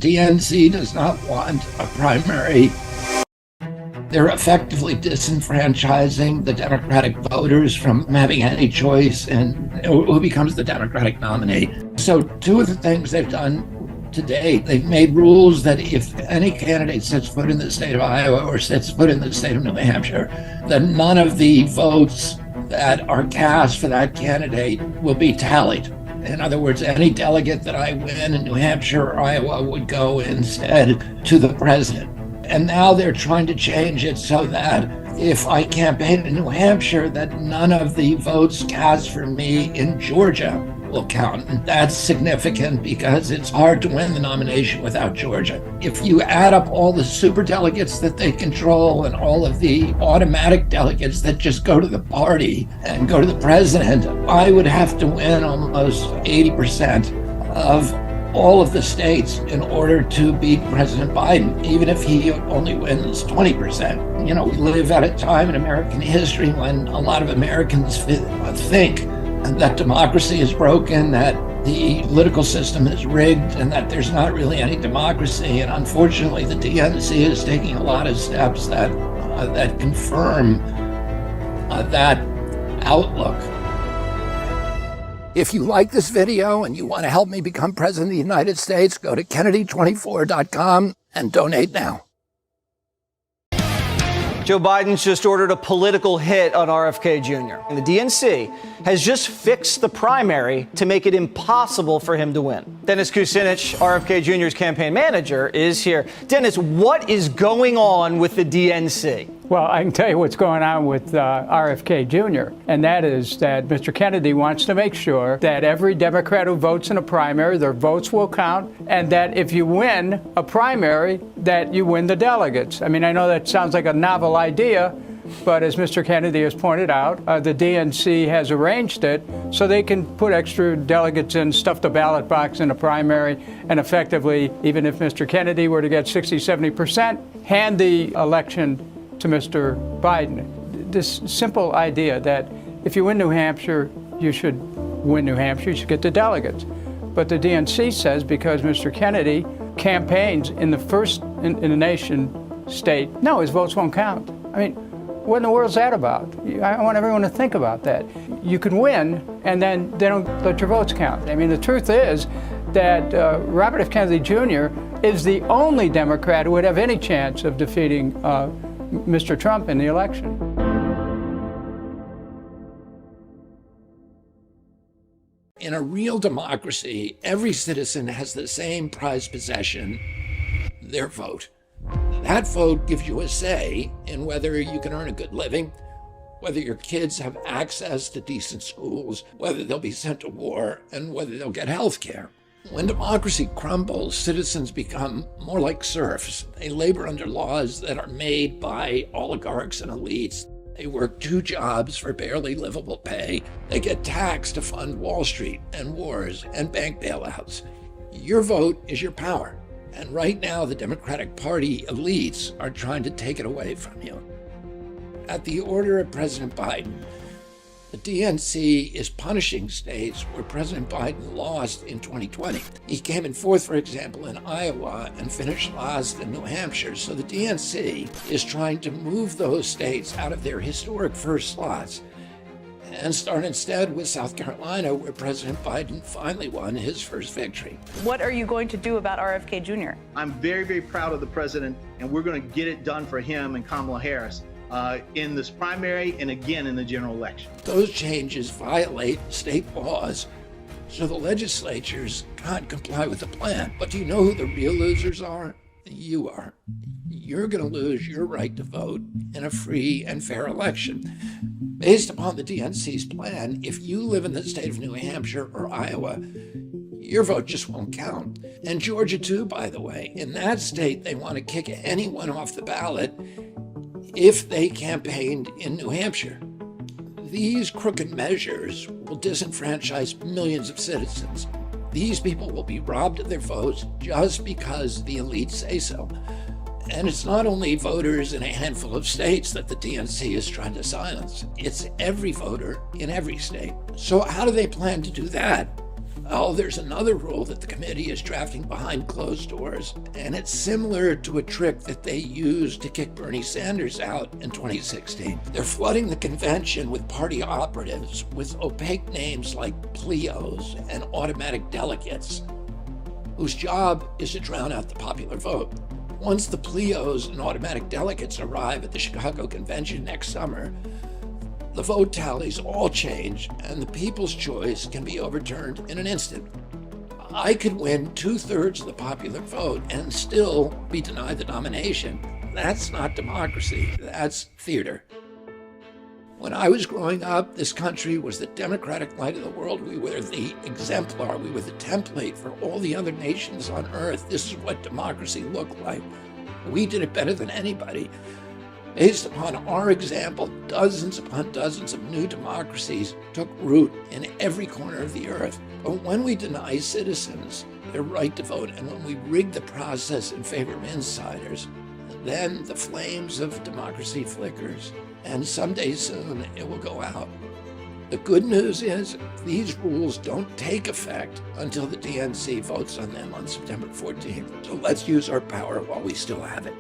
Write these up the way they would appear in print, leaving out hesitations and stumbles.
DNC does not want a primary. They're effectively disenfranchising the Democratic voters from having any choice in who becomes the Democratic nominee. So two of the things they've done to date, they've made rules that if any candidate sets foot in the state of Iowa or sets foot in the state of New Hampshire, then none of the votes that are cast for that candidate will be tallied. In other words, any delegate that I win in New Hampshire or Iowa would go instead to the president. And now they're trying to change it so that if I campaign in New Hampshire, that none of the votes cast for me in Georgia will count. And that's significant because it's hard to win the nomination without Georgia. If you add up all the superdelegates that they control and all of the automatic delegates that just go to the party and go to the president, I would have to win almost 80% of all of the states in order to beat President Biden, even if he only wins 20%. You know, we live at a time in American history when a lot of Americans think that democracy is broken, that the political system is rigged, and that there's not really any democracy. And unfortunately, the DNC is taking a lot of steps that confirm that outlook. If you like this video and you want to help me become president of the United States, go to Kennedy24.com and donate now. Joe Biden's just ordered a political hit on RFK Jr. And the DNC has just fixed the primary to make it impossible for him to win. Dennis Kucinich, RFK Jr.'s campaign manager, is here. Dennis, what is going on with the DNC? Well, I can tell you what's going on with RFK Jr., and that is that Mr. Kennedy wants to make sure that every Democrat who votes in a primary, their votes will count, and that if you win a primary, that you win the delegates. I mean, I know that sounds like a novel idea, but as Mr. Kennedy has pointed out, the DNC has arranged it so they can put extra delegates in, stuff the ballot box in a primary, and effectively, even if Mr. Kennedy were to get 60, 70%, hand the election to Mr. Biden. This simple idea that if you win New Hampshire, you should win New Hampshire, you should get the delegates. But the DNC says because Mr. Kennedy campaigns in the first in the nation state, no, his votes won't count. I mean, what in the world's that about? I want everyone to think about that. You can win, and then they don't let your votes count. I mean, the truth is that Robert F. Kennedy Jr. is the only Democrat who would have any chance of defeating Mr. Trump in the election. In a real democracy, every citizen has the same prized possession, their vote. That vote gives you a say in whether you can earn a good living, whether your kids have access to decent schools, whether they'll be sent to war, and whether they'll get health care. When democracy crumbles, citizens become more like serfs. They labor under laws that are made by oligarchs and elites. They work 2 jobs for barely livable pay. They get taxed to fund Wall Street and wars and bank bailouts. Your vote is your power. And right now, the Democratic Party elites are trying to take it away from you. At the order of President Biden, the DNC is punishing states where President Biden lost in 2020. He came in 4th, for example, in Iowa and finished last in New Hampshire. So the DNC is trying to move those states out of their historic first slots and start instead with South Carolina, where President Biden finally won his first victory. What are you going to do about RFK Jr.? I'm very, very proud of the president, and we're going to get it done for him and Kamala Harris. In this primary and again in the general election. Those changes violate state laws, so the legislatures can't comply with the plan. But do you know who the real losers are? You are. You're going to lose your right to vote in a free and fair election. Based upon the DNC's plan, if you live in the state of New Hampshire or Iowa, your vote just won't count. And Georgia too, by the way. In that state, they want to kick anyone off the ballot if they campaigned in New Hampshire. These crooked measures will disenfranchise millions of citizens. These people will be robbed of their votes just because the elites say so. And it's not only voters in a handful of states that the DNC is trying to silence. It's every voter in every state. So how do they plan to do that? Oh, there's another rule that the committee is drafting behind closed doors, and it's similar to a trick that they used to kick Bernie Sanders out in 2016. They're flooding the convention with party operatives with opaque names like pleos and automatic delegates, whose job is to drown out the popular vote. Once the pleos and automatic delegates arrive at the Chicago convention next summer, the vote tallies all change, and the people's choice can be overturned in an instant. I could win 2/3 of the popular vote and still be denied the nomination. That's not democracy, that's theater. When I was growing up, this country was the democratic light of the world. We were the exemplar, we were the template for all the other nations on earth. This is what democracy looked like. We did it better than anybody. Based upon our example, dozens upon dozens of new democracies took root in every corner of the earth. But when we deny citizens their right to vote, and when we rig the process in favor of insiders, then the flames of democracy flickers, and someday soon it will go out. The good news is these rules don't take effect until the DNC votes on them on September 14th. So let's use our power while we still have it.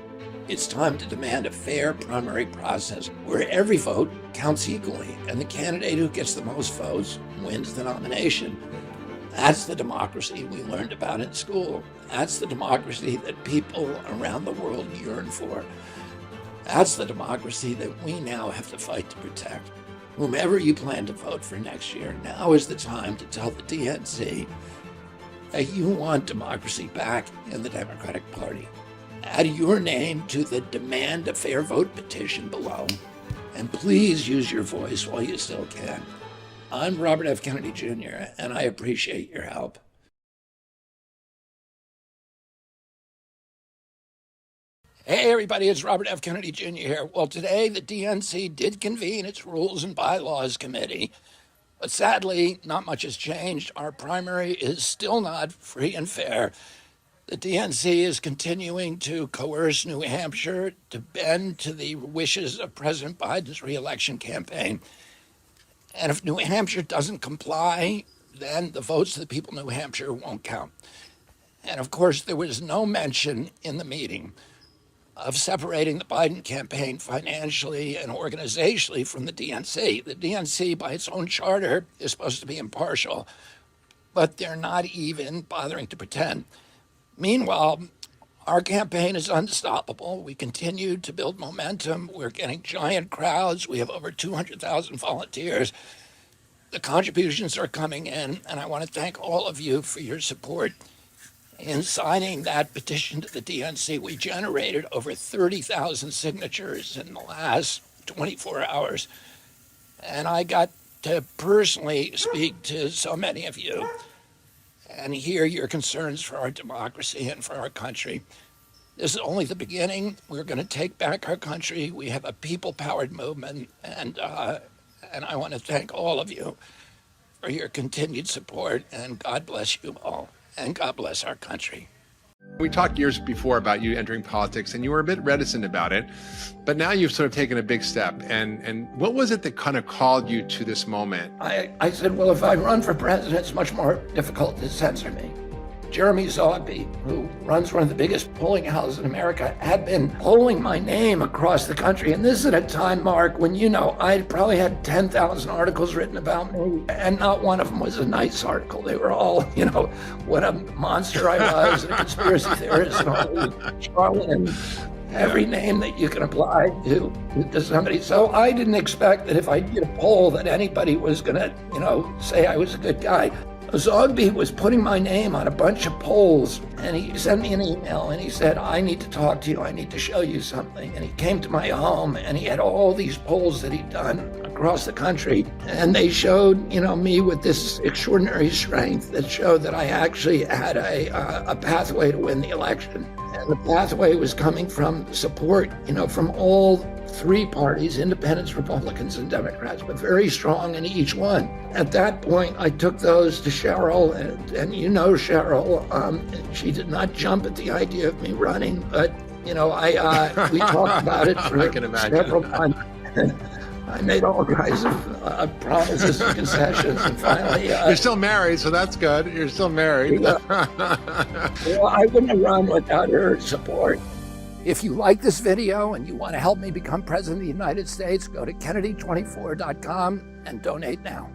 It's time to demand a fair primary process where every vote counts equally, and the candidate who gets the most votes wins the nomination. That's the democracy we learned about in school. That's the democracy that people around the world yearn for. That's the democracy that we now have to fight to protect. Whomever you plan to vote for next year, now is the time to tell the DNC that you want democracy back in the Democratic Party. Add your name to the Demand a Fair Vote petition below, and please use your voice while you still can. I'm Robert F. Kennedy Jr., and I appreciate your help. Hey everybody, it's Robert F. Kennedy Jr. here. Well, today the DNC did convene its Rules and Bylaws Committee, but sadly, not much has changed. Our primary is still not free and fair. The DNC is continuing to coerce New Hampshire to bend to the wishes of President Biden's re-election campaign. And if New Hampshire doesn't comply, then the votes of the people of New Hampshire won't count. And of course, there was no mention in the meeting of separating the Biden campaign financially and organizationally from the DNC. The DNC, by its own charter, is supposed to be impartial, but they're not even bothering to pretend. Meanwhile, our campaign is unstoppable. We continue to build momentum. We're getting giant crowds. We have over 200,000 volunteers. The contributions are coming in, and I want to thank all of you for your support. In signing that petition to the DNC, we generated over 30,000 signatures in the last 24 hours. And I got to personally speak to so many of you and hear your concerns for our democracy and for our country. This is only the beginning. We're going to take back our country. We have a people-powered movement, and I want to thank all of you for your continued support, and God bless you all, and God bless our country. We talked years before about you entering politics, and you were a bit reticent about it, but now you've sort of taken a big step. And what was it that kind of called you to this moment? I said, well, if I run for president, it's much more difficult to censor me. Jeremy Zogby, who runs one of the biggest polling houses in America, had been polling my name across the country. And this is at a time, Mark, when, I probably had 10,000 articles written about me, and not one of them was a nice article. They were all, what a monster I was, and a conspiracy theorist, and all charlatan, every name that you can apply to somebody. So I didn't expect that if I did a poll that anybody was going to, say I was a good guy. Zogby was putting my name on a bunch of polls, and he sent me an email, and he said, I need to talk to you, I need to show you something. And he came to my home, and he had all these polls that he'd done across the country, and they showed, me with this extraordinary strength that showed that I actually had a pathway to win the election. And the pathway was coming from support, from all three parties, independents, Republicans, and Democrats, but very strong in each one. At that point, I took those to Cheryl, and Cheryl, she did not jump at the idea of me running, but, we talked about it for I can imagine. several times. I made all kinds of promises and concessions, and finally... You're still married, so that's good. You're still married. Well, I wouldn't have run without her support. If you like this video and you want to help me become president of the United States, go to Kennedy24.com and donate now.